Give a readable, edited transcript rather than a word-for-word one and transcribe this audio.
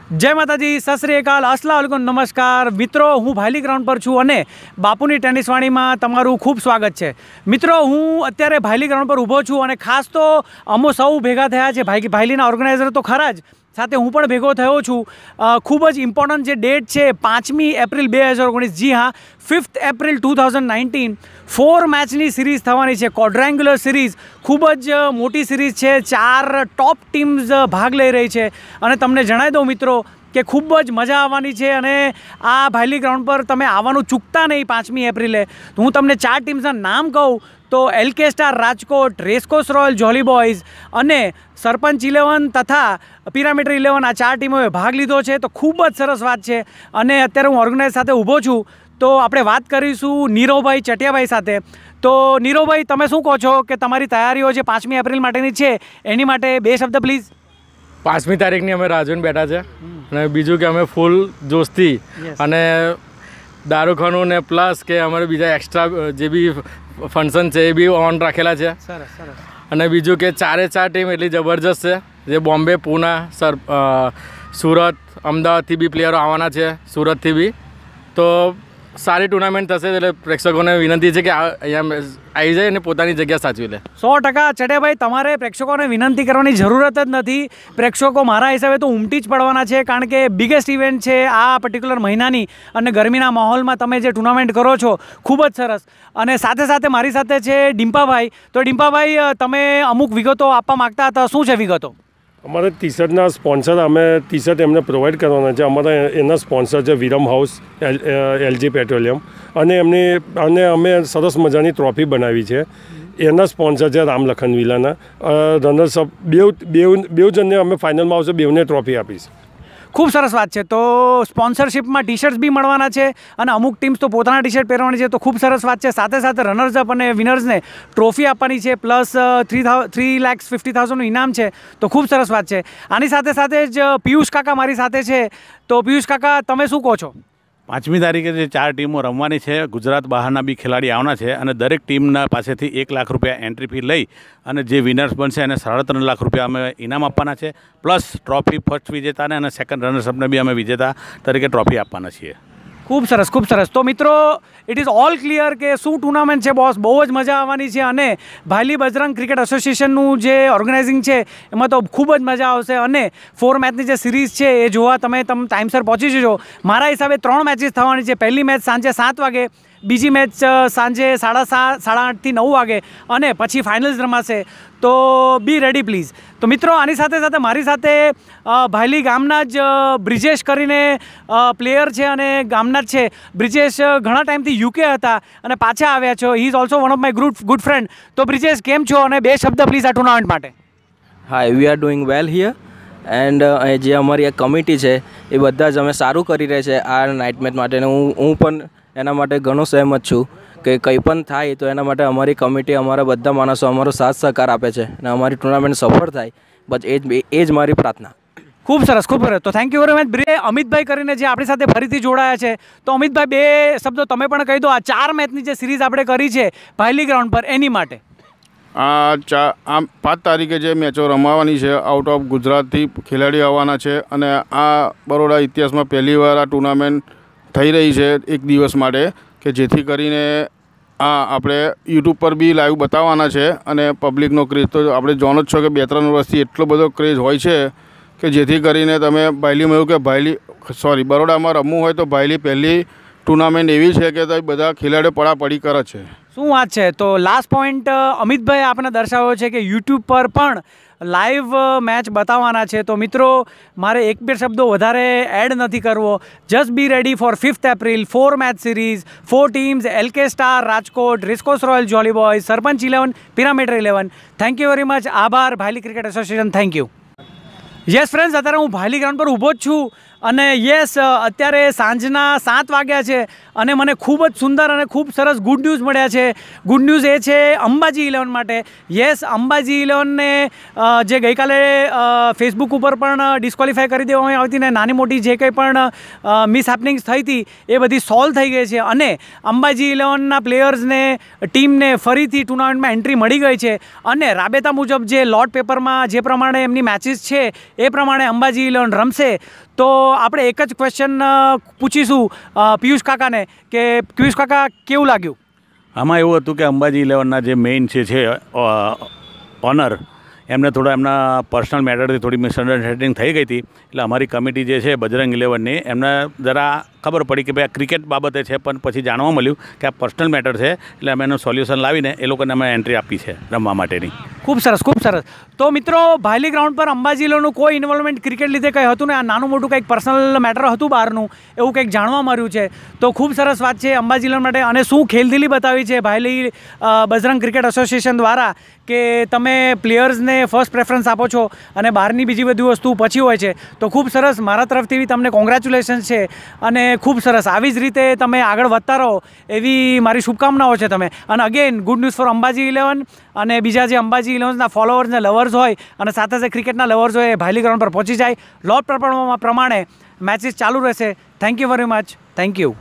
જય માતાજી, સત શ્રી અકાલ, અસલામ વાલેકુમ, નમસ્કાર મિત્રો. હું ભાયલી ગ્રાઉન્ડ પર છું અને બાપુની ટેનિસ વાણીમાં તમારું ખૂબ સ્વાગત છે. મિત્રો, હું અત્યારે ભાયલી ગ્રાઉન્ડ પર ઊભો છું અને ખાસ તો અમો સૌ ભેગા થયા છે. ભાયલીના ઓર્ગેનાઇઝર તો ખરા જ, સાથે હું પણ ભેગો થયો છું. ખૂબ જ ઇમ્પોર્ટન્ટ જે ડેટ છે 5મી એપ્રિલ 2019, જી હા 5th એપ્રિલ 2019, 4 મેચની સિરીઝ થવાની છે. ક્વોડ્રેંગ્યુલર સિરીઝ, ખૂબ જ મોટી સિરીઝ છે. 4 ટોપ ટીમ્સ ભાગ લઈ રહી છે અને તમને જણાવી દઉં મિત્રો કે ખૂબ જ મજા આવવાની છે. અને આ ભાયલી ગ્રાઉન્ડ પર તમે આવવાનું ચૂકતા નહીં 5મી એપ્રિલે. તો હું તમને 4 ટીમ્સના નામ કહું તો LK star Rajkot, racecourse royal jolly boys અને સરપંચ 11 તથા પિરામિડ 11, આ 4 ટીમોએ ભાગ લીધો છે. તો ખૂબ જ સરસ વાત છે. અને અત્યારે હું ઓર્ગેનાઇઝર સાથે ઊભો છું તો આપણે વાત કરીશું નીરવભાઈ ચટિયાભાઈ સાથે. તો નીરવભાઈ, તમે શું કહો છો કે તમારી તૈયારીઓ જે 5મી એપ્રિલ માટેની છે એની માટે 2 શબ્દ પ્લીઝ. 5મી તારીખની અમે રાહ જોઈને બેઠા છે અને બીજું કે અમે ફૂલ જોશથી અને દારૂખાનું ને પ્લસ કે અમારે બીજા એક્સ્ટ્રા જે બી ફંક્શન છે એ બી ઓન રાખેલા છે. અને બીજું કે 4 ટીમ એટલી જબરજસ્ત છે. જે બોમ્બે, પૂના, સુરત, અમદાવાદથી બી પ્લેયરો આવવાના છે, સુરતથી બી. તો સારી ટુર્નામેન્ટ થશે. એટલે પ્રેક્ષકોને વિનંતી છે કે અહીંયા આવી જાય અને પોતાની જગ્યા સાચવી લે. 100% ચટિયાભાઈ, તમારે પ્રેક્ષકોને વિનંતી કરવાની જરૂરત જ નથી. પ્રેક્ષકો મારા હિસાબે તો ઉમટી જ પડવાના છે, કારણ કે બિગેસ્ટ ઇવેન્ટ છે આ પર્ટિક્યુલર મહિનાની. અને ગરમીના માહોલમાં તમે જે ટુર્નામેન્ટ કરો છો ખૂબ જ સરસ. અને સાથે સાથે મારી સાથે છે ડિમ્પાભાઈ. તો ડિમ્પાભાઈ, તમે અમુક વિગતો આપવા માગતા હતા, શું છે વિગતો? અમારે ટી શર્ટના સ્પોન્સર, અમે ટી શર્ટ એમને પ્રોવાઈડ કરવાના છે. અમારા એના સ્પોન્સર છે વિરમ હાઉસ, LG પેટ્રોલિયમ, અને અમે સરસ મજાની ટ્રોફી બનાવી છે. એના સ્પોન્સર છે રામલખન વિલાના રનર્સઅપ. બેઉ જણને અમે ફાઇનલમાં આવશે, બેઉને ટ્રોફી આપીશ. ખૂબ સરસ વાત છે. તો સ્પોન્સરશિપમાં ટી શર્ટ્સ બી મળવાના છે અને અમુક ટીમ્સ તો પોતાના ટી શર્ટ પહેરવાની છે. તો ખૂબ સરસ વાત છે. સાથે સાથે રનર્સઅપ અને વિનર્સને ટ્રોફી આપવાની છે, પ્લસ 3,50,000નું ઇનામ છે. તો ખૂબ સરસ વાત છે. આની સાથે સાથે જ પિયુષ કાકા મારી સાથે છે. તો પિયુષ કાકા, તમે શું કહો છો? 5મી તારીખે જે 4 ટીમો રમવાની છે, ગુજરાત બહારના બી ખેલાડી આવવાના છે અને દરેક ટીમના પાસેથી 1 લાખ રૂપિયા એન્ટ્રી ફી લઈ અને જે વિનર્સ બનશે એને 3.5 લાખ રૂપિયા અમે ઇનામ આપવાના છે. પ્લસ ટ્રોફી ફર્સ્ટ વિજેતાને અને સેકન્ડ રનર્સઅપને બી અમે વિજેતા તરીકે ટ્રોફી આપવાના છીએ. ખૂબ સરસ, ખૂબ સરસ. તો મિત્રો, ઇટ ઇઝ ઓલ ક્લિયર કે શું ટુર્નામેન્ટ છે બોસ. બહુ જ મજા આવવાની છે. અને ભાયલી બજરંગ ક્રિકેટ એસોસિએશનનું જે ઓર્ગેનાઇઝિંગ છે એમાં તો ખૂબ જ મજા આવશે. અને 4 મેચની જે સિરીઝ છે એ જોવા તમે ટાઈમસર પહોંચી જજો. મારા હિસાબે 3 મેચીસ થવાની છે. પહેલી મેચ સાંજે 7 વાગે, બીજી મેચ સાંજે 8:30 થી 9 વાગે અને પછી ફાઇનલ્સ રમાશે. તો બી રેડી પ્લીઝ. તો મિત્રો, આની સાથે સાથે મારી સાથે ભાયલી ગામના જ બ્રિજેશ કરીને પ્લેયર છે અને ગામના જ છે. બ્રિજેશ ઘણા ટાઈમથી UK હતા અને પાછા આવ્યા છો. He is also one of my good friend. તો બ્રિજેશ, કેમ છો? અને 2 શબ્દ પ્લીઝ આ ટુર્નામેન્ટ માટે. Hi, we are doing well here and જે અમારી એક કમિટી છે એ બધા જ અમે સારું કરી રહ્યા છે આ નાઇટ મેચ માટે. હું પણ એના માટે ઘણો સહેમત છું કે કંઈ પણ થાય તો એના માટે અમારી કમિટી, અમારા બધા માણસો અમારો સાથ સહકાર આપે છે અને અમારી ટુર્નામેન્ટ સફળ થાય, બસ એ જ મારી પ્રાર્થના. ખૂબ સરસ, ખૂબ સરસ. તો thank you very much. Amitbhai કરીને જે આપણી સાથે ફરીથી જોડાયા છે. તો અમિતભાઈ, 2 શબ્દો તમે પણ કહી દો. આ 4 મેચની જે સિરીઝ આપણે કરી છે ભાયલી ગ્રાઉન્ડ પર એની માટે. આ 5 તારીખે જે મેચો રમાવાની છે, આઉટ ઓફ ગુજરાતથી ખેલાડીઓ આવવાના છે. અને આ બરોડા ઇતિહાસમાં પહેલીવાર આ ટુર્નામેન્ટ થઈ રહી છે 1 દિવસ માટે, કે જેથી કરીને આપણે યુટ્યુબ પર બી લાઈવ બતાવવાના છે. અને પબ્લિકનો ક્રેઝ તો આપણે જાણો જ છો કે 2-3 વર્ષથી એટલો બધો ક્રેઝ હોય છે કે જેથી કરીને તમે ભાયલીમાં એવું કે બરોડામાં રમવું હોય તો ભાયલી પહેલી ટુર્નામેન્ટ એવી છે કે બધા ખેલાડીઓ પડાપડી કરે છે. શું વાત છે. તો લાસ્ટ પોઈન્ટ અમિતભાઈ આપણે દર્શાવ્યો છે કે યુટ્યુબ પર પણ લાઈવ મેચ બતાવવાના છે. તો મિત્રો, મારે 1-2 શબ્દો વધારે એડ નથી કરવો. Just be ready for 5th April, 4 match series, 4 teams, LK star Rajkot, racecourse royal jolly boys, Sarpanch 11, pyramid 11. Thank you very much. આભાર Bhayli cricket association. Thank you. Yes friends, અત્યારે હું ભાયલી ગ્રાઉન્ડ પર ઊભો જ છું અને યસ અત્યારે સાંજના 7 વાગ્યા છે અને મને ખૂબ જ સુંદર અને ખૂબ સરસ ગુડ ન્યૂઝ મળ્યા છે. ગુડ ન્યૂઝ એ છે અંબાજી ઇલેવન માટે. યસ, અંબાજી ઇલેવનને જે ગઈકાલે ફેસબુક ઉપર પણ ડિસ્ક્વોલિફાય કરી દેવામાં આવતી ને નાની મોટી જે કંઈ પણ મિસહેપનિંગ્સ થઈ હતી એ બધી સોલ્વ થઈ ગઈ છે અને અંબાજી ઇલેવનના પ્લેયર્સને ટીમને ફરીથી ટુર્નામેન્ટમાં એન્ટ્રી મળી ગઈ છે અને રાબેતા મુજબ જે લોટ પેપરમાં જે પ્રમાણે એમની મેચિસ છે એ પ્રમાણે અંબાજી ઇલેવન રમશે. તો આપણે એક જ ક્વેશ્ચન પૂછીશું પિયુષ કાકાને કે પિયુષ કાકા કેવું લાગ્યું? આમાં એવું હતું કે અંબાજી ઇલેવનના જે મેઇન છે ઓનર એમને થોડા એમના પર્સનલ મેટરથી થોડી મિસઅન્ડરસ્ટેન્ડિંગ થઈ ગઈ હતી. એટલે અમારી કમિટી જે છે બજરંગ ઇલેવનની એમને જરા ખબર પડી કે ભાઈ આ ક્રિકેટ બાબતે છે, પણ પછી જાણવા મળ્યું કે આ પર્સનલ મેટર છે. એટલે અમે એનું સોલ્યુશન લાવીને એ લોકોને અમે એન્ટ્રી આપી છે રમવા માટેની. ખૂબ સરસ, ખૂબ સરસ. તો મિત્રો, ભાયલી ગ્રાઉન્ડ પર અંબાજી ઇલેવનનું કોઈ ઇન્વોલ્વમેન્ટ ક્રિકેટ લીધે કંઈ હતું ને આ નાનું મોટું કંઈક પર્સનલ મેટર હતું બહારનું એવું કંઈક જાણવા મળ્યું છે. તો ખૂબ સરસ વાત છે અંબાજી ઇલેવન માટે. અને શું ખેલદિલી બતાવી છે ભાયલી બજરંગ ક્રિકેટ એસોસિએશન દ્વારા કે તમે પ્લેયર્સને ફર્સ્ટ પ્રેફરન્સ આપો છો અને બહારની બીજી બધી વસ્તુ પછી હોય છે. તો ખૂબ સરસ, મારા તરફથી તમને કોંગ્રેચ્યુલેશન્સ છે અને ખૂબ સરસ. આવી જ રીતે તમે આગળ વધતા રહો એવી મારી શુભકામનાઓ છે તમે. અને again good news for Ambaji eleven અને બીજા જે અંબાજી ઇલેવન્સના ફોલોઅર્સ ને લવર્સ હોય અને સાથે સાથે ક્રિકેટના લવર્સ હોય એ ભાયલી ગ્રાઉન્ડ પર પહોંચી જાય. લોટ પ્રમાણે મેચિસ ચાલુ રહેશે. Thank you very much. Thank you.